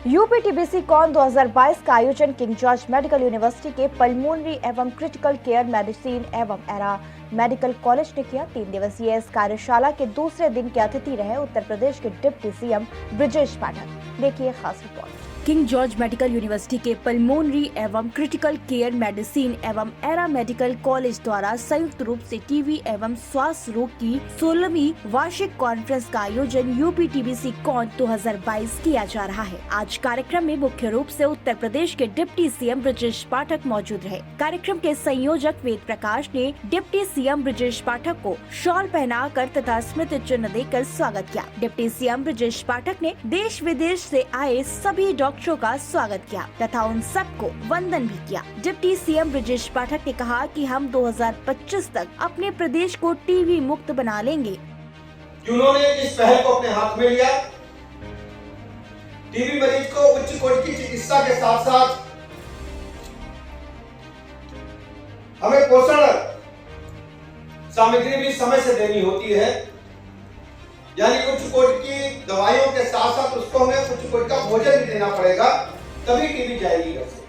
यूपीटीबीसी cone 2022 का आयोजन king George medical university के पल्मोनरी एवं क्रिटिकल केयर मेडिसिन एवं एरा मेडिकल कॉलेज ने किया। 3 दिवसीय इस कार्यशाला के दूसरे दिन के अतिथि रहे उत्तर प्रदेश के डिप्टी सीएम ब्रजेश पाठक। देखिए खास report. King George medical university के पल्मोनरी एवं क्रिटिकल केयर मेडिसिन एवं एरा मेडिकल कॉलेज द्वारा संयुक्त रूप से टीबी एवं श्वास रोग की 16वीं वार्षिक कॉन्फ्रेंस का आयोजन यूपीटीबीसी कॉन 2022 किया जा रहा है। आज कार्यक्रम में मुख्य रूप से उत्तर प्रदेश के डिप्टी सीएम ब्रजेश पाठक मौजूद रहे। कार्यक्रम के संयोजक वेद प्रकाश ने डिप्टी सीएम ब्रजेश पाठक को शॉल पहनाकर तथा स्मृति चिन्ह देकर स्वागत किया। डिप्टी सीएम ब्रजेश पाठक ने देश विदेश से आए सभी डॉक्टरों का स्वागत किया तथा उन सबको वंदन भी किया। डिप्टी सीएम ब्रजेश पाठक ने कहा कि हम 2025 तक अपने प्रदेश को टीबी मुक्त बना लेंगे। उन्होंने इस पहल को अपने हाथ में लिया। टीबी मरीज को उच्च कोटि की चिकित्सा के साथ साथ हमें पोषण सामग्री भी समय से देनी होती है, यानी उच्च कोटि की दवाइयों के साथ साथ उसको हमें उच्च कोटि का भोजन भी देना पड़ेगा, तभी टीबी जाएगी घर से।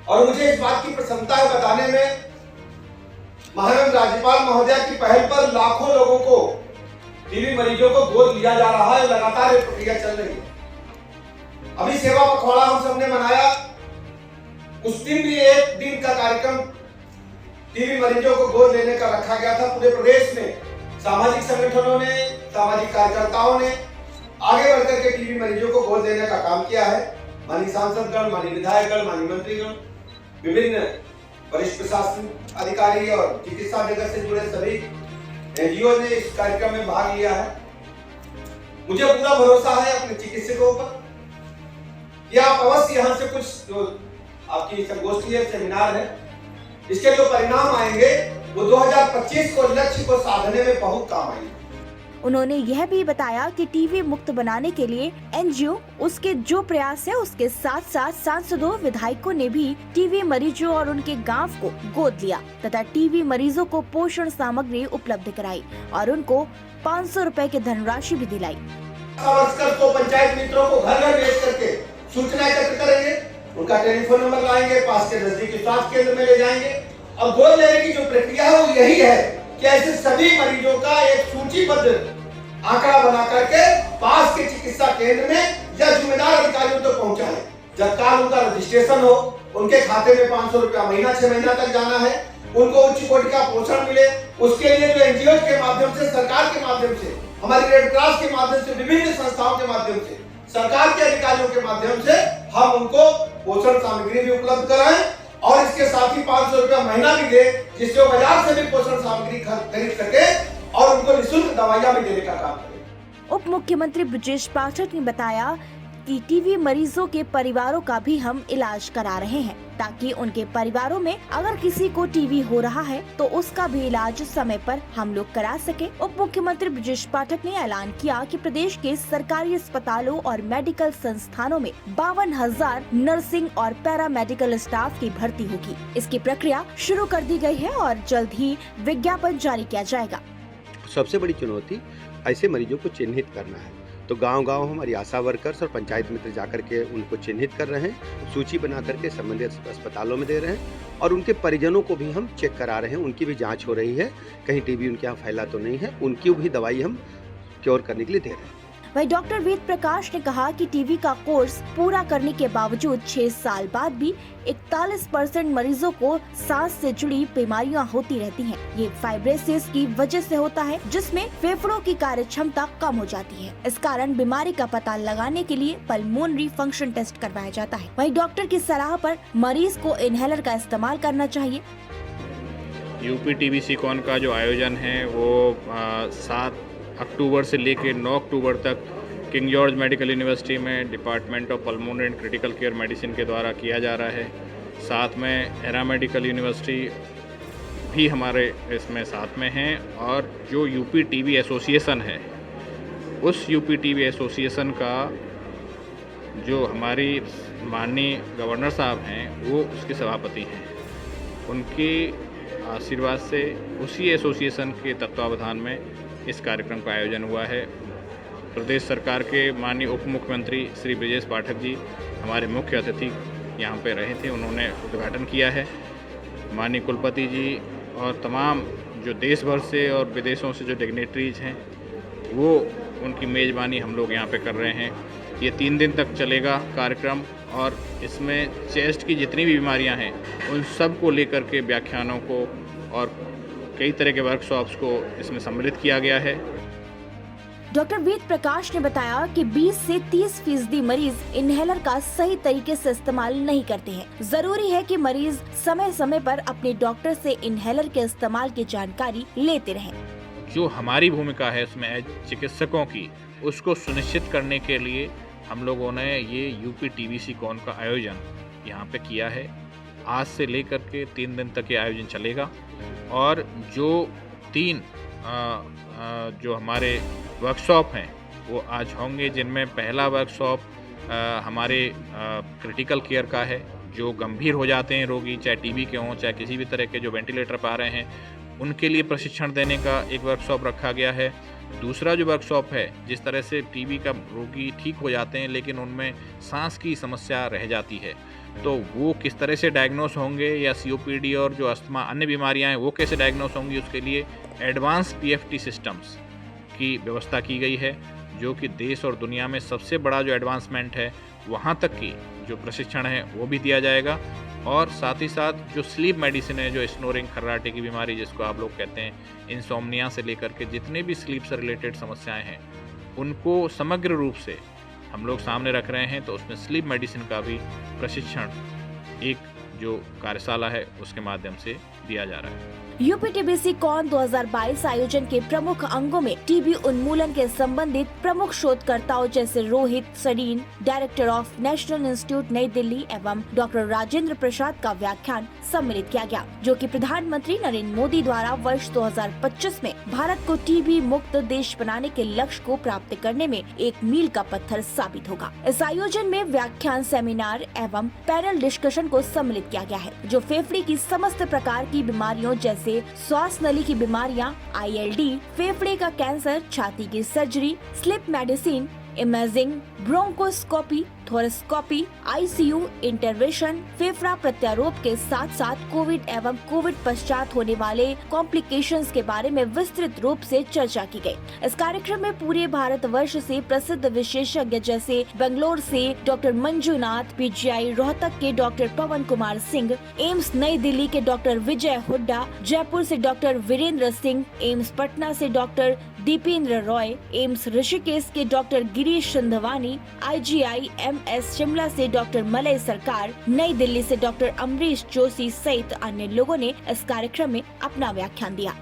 और मुझे इस बात की प्रसन्नता है बताने में, महामहिम राज्यपाल महोदया की पहल पर लाखों लोगों को टीबी मरीजों को गोद लिया जा रहा है। लगातार ये प्रक्रिया चल रही है। अभी सेवा पखवाड़ा हम सबने मनाया, उस दिन भी एक दिन का कार्यक्रम टीबी मरीजों को गोद लेने का रखा गया था। पूरे प्रदेश में सामाजिक संगठनों ने, सामाजिक कार्यकर्ताओं ने आगे बढ़कर के टीबी मरीजों को गोद लेने का काम किया है। माननीय सांसदगण, माननीय विधायकगण, माननीय मंत्रीगण, विभिन्न वरिष्ठ प्रशासनिक अधिकारी और चिकित्सा जगत से जुड़े सभी एनजीओ ने इस कार्यक्रम में भाग लिया है। मुझे पूरा भरोसा है अपने चिकित्सकों पर कि आप अवश्य यहाँ से कुछ जो आपकी संगोष्ठी है, सेमिनार है, इसके जो परिणाम आएंगे वो 2025 को लक्ष्य को साधने में बहुत काम आएंगे। उन्होंने यह भी बताया कि टीबी मुक्त बनाने के लिए एनजीओ उसके जो प्रयास है उसके साथ साथ सांसदों, विधायकों ने भी टीबी मरीजों और उनके गांव को गोद लिया तथा टीबी मरीजों को पोषण सामग्री उपलब्ध कराई और उनको 500 रुपए की धनराशि भी दिलाई। तो पंचायत मित्रों को घर घर भेज करके सूचना एकत्र करेंगे, उनका टेलीफोन नंबर लाएंगे, पास के नजदीकी स्वास्थ्य केंद्र में ले जाएंगे और गोद लेने की जो प्रक्रिया है वो यही है कि ऐसे सभी मरीजों का एक सूचीबद्ध आंकड़ा बना करके पास के चिकित्सा केंद्र में या जिम्मेदार अधिकारियों तक पहुंचाएं। जब काल उनका रजिस्ट्रेशन हो, उनके खाते में 500 रुपया महीना 6 महीना तक जाना है, उनको उच्च कोटि का पोषण मिले। उसके लिए जो एनजीओ के माध्यम से, सरकार के माध्यम से, हमारी रेड क्रॉस के माध्यम से, विभिन्न संस्थाओं के माध्यम से, सरकार के अधिकारियों के माध्यम से हम उनको पोषण सामग्री भी उपलब्ध कराएं और इसके साथ ही 500 रुपया महीना भी दे, जिससे वो बाजार से भी पोषण सामग्री खरीद सके और उनको निःशुल्क दवाइयां भी देने का काम करें। उप मुख्यमंत्री ब्रजेश पाठक ने बताया कि टीबी मरीजों के परिवारों का भी हम इलाज करा रहे हैं ताकि उनके परिवारों में अगर किसी को टीबी हो रहा है तो उसका भी इलाज समय पर हम लोग करा सके। उप मुख्यमंत्री ब्रजेश पाठक ने ऐलान किया कि प्रदेश के सरकारी अस्पतालों और मेडिकल संस्थानों में 52,000 नर्सिंग और पैरा मेडिकल स्टाफ की भर्ती होगी। इसकी प्रक्रिया शुरू कर दी गई है और जल्द ही विज्ञापन जारी किया जाएगा। सबसे बड़ी चुनौती ऐसे मरीजों को चिन्हित करना है, तो गांव-गांव हमारी आशा वर्कर्स और पंचायत मित्र जाकर के उनको चिन्हित कर रहे हैं, सूची बना करके संबंधित अस्पतालों में दे रहे हैं और उनके परिजनों को भी हम चेक करा रहे हैं। उनकी भी जांच हो रही है, कहीं टीबी उनके यहाँ फैला तो नहीं है, उनकी भी दवाई हम क्योर करने के लिए दे रहे हैं। वहीं डॉक्टर वेद प्रकाश ने कहा कि टीबी का कोर्स पूरा करने के बावजूद 6 साल बाद भी 41% मरीजों को सांस से जुड़ी बीमारियां होती रहती हैं। ये फाइब्रोसिस की वजह से होता है, जिसमें फेफड़ों की कार्य क्षमता कम हो जाती है। इस कारण बीमारी का पता लगाने के लिए पल्मोनरी फंक्शन टेस्ट करवाया जाता है। वहीं डॉक्टर की सलाह पर मरीज को इनहेलर का इस्तेमाल करना चाहिए। यूपीटीबीसी कॉन का जो आयोजन है वो 7 अक्टूबर से लेकर 9 अक्टूबर तक किंग जॉर्ज मेडिकल यूनिवर्सिटी में department of pulmonary and critical care medicine के द्वारा किया जा रहा है। साथ में एरा मेडिकल यूनिवर्सिटी भी हमारे इसमें साथ में हैं और जो यूपी टीबी एसोसिएशन है, उस यूपी टीबी एसोसिएशन का जो हमारी माननीय गवर्नर साहब हैं वो उसके सभापति हैं। उनके आशीर्वाद से उसी एसोसिएशन के तत्वावधान में इस कार्यक्रम का आयोजन हुआ है। प्रदेश सरकार के माननीय उप मुख्यमंत्री श्री ब्रजेश पाठक जी हमारे मुख्य अतिथि यहाँ पे रहे थे, उन्होंने उद्घाटन किया है। माननीय कुलपति जी और तमाम जो देश भर से और विदेशों से जो डिग्नेटरीज हैं वो उनकी मेज़बानी हम लोग यहाँ पे कर रहे हैं। ये 3 दिन तक चलेगा कार्यक्रम और इसमें चेस्ट की जितनी भी बीमारियाँ हैं उन सब को लेकर के व्याख्यानों को और कई तरह के वर्कशॉप्स को इसमें सम्मिलित किया गया है। डॉक्टर वेद प्रकाश ने बताया कि 20 से 30% मरीज इनहेलर का सही तरीके से इस्तेमाल नहीं करते हैं। जरूरी है कि मरीज समय समय पर अपने डॉक्टर से इनहेलर के इस्तेमाल की जानकारी लेते रहें। जो हमारी भूमिका है उसमें चिकित्सकों की, उसको सुनिश्चित करने के लिए हम लोगों ने ये यूपी टीबीसी कॉन का आयोजन यहाँ पे किया है। आज से लेकर के 3 दिन तक ये आयोजन चलेगा और जो 3 जो हमारे वर्कशॉप हैं वो आज होंगे, जिनमें पहला वर्कशॉप हमारे क्रिटिकल केयर का है। जो गंभीर हो जाते हैं रोगी, चाहे टीबी के हों चाहे किसी भी तरह के जो वेंटिलेटर पर आ रहे हैं, उनके लिए प्रशिक्षण देने का एक वर्कशॉप रखा गया है। दूसरा जो वर्कशॉप है, जिस तरह से टीबी का रोगी ठीक हो जाते हैं लेकिन उनमें सांस की समस्या रह जाती है, तो वो किस तरह से डायग्नोस होंगे, या सीओपीडी और जो अस्थमा अन्य बीमारियां हैं वो कैसे डायग्नोस होंगी, उसके लिए एडवांस टीएफटी सिस्टम्स की व्यवस्था की गई है, जो कि देश और दुनिया में सबसे बड़ा जो एडवांसमेंट है वहाँ तक की जो प्रशिक्षण है वो भी दिया जाएगा। और साथ ही साथ जो स्लीप मेडिसिन है, जो स्नोरिंग खर्राटे की बीमारी जिसको आप लोग कहते हैं, इंसोम्निया से लेकर के जितने भी स्लीप से रिलेटेड समस्याएं हैं उनको समग्र रूप से हम लोग सामने रख रहे हैं। तो उसमें स्लीप मेडिसिन का भी प्रशिक्षण एक जो कार्यशाला है उसके माध्यम से दिया जा रहा है। यूपी टीबीसी कॉन 2022 आयोजन के प्रमुख अंगों में टीबी उन्मूलन के संबंधित प्रमुख शोधकर्ताओं जैसे Rohit Sarin, director of national institute New Delhi, एवं डॉक्टर राजेंद्र प्रसाद का व्याख्यान सम्मिलित किया गया, जो कि प्रधानमंत्री नरेंद्र मोदी द्वारा वर्ष 2025 में भारत को टीबी मुक्त देश बनाने के लक्ष्य को प्राप्त करने में एक मील का पत्थर साबित होगा। इस आयोजन में व्याख्यान, सेमिनार एवं पैनल डिस्कशन को सम्मिलित किया गया है, जो फेफड़े की समस्त प्रकार की बीमारियों जैसे श्वास नली की बीमारियां, ILD, फेफड़े का कैंसर, छाती की surgery, sleep medicine, imaging, bronchoscopy, thoracoscopy, ICU intervention, फेफड़ा प्रत्यारोप के साथ साथ कोविड एवं कोविड पश्चात होने वाले कॉम्प्लिकेशंस के बारे में विस्तृत रूप से चर्चा की गई। इस कार्यक्रम में पूरे भारतवर्ष से प्रसिद्ध विशेषज्ञ जैसे बेंगलोर से डॉक्टर मंजुनाथ, PGI रोहतक के डॉक्टर पवन कुमार सिंह, एम्स नई दिल्ली के डॉक्टर विजय हुड्डा, जयपुर से डॉक्टर वीरेंद्र सिंह, एम्स पटना से डॉक्टर दीपेंद्र रॉय, एम्स ऋषिकेश के डॉक्टर गिरीश सिंधवानी, IGIMS शिमला से डॉक्टर मलय सरकार, नई दिल्ली से डॉक्टर अमरीश जोशी सहित अन्य लोगों ने इस कार्यक्रम में अपना व्याख्यान दिया।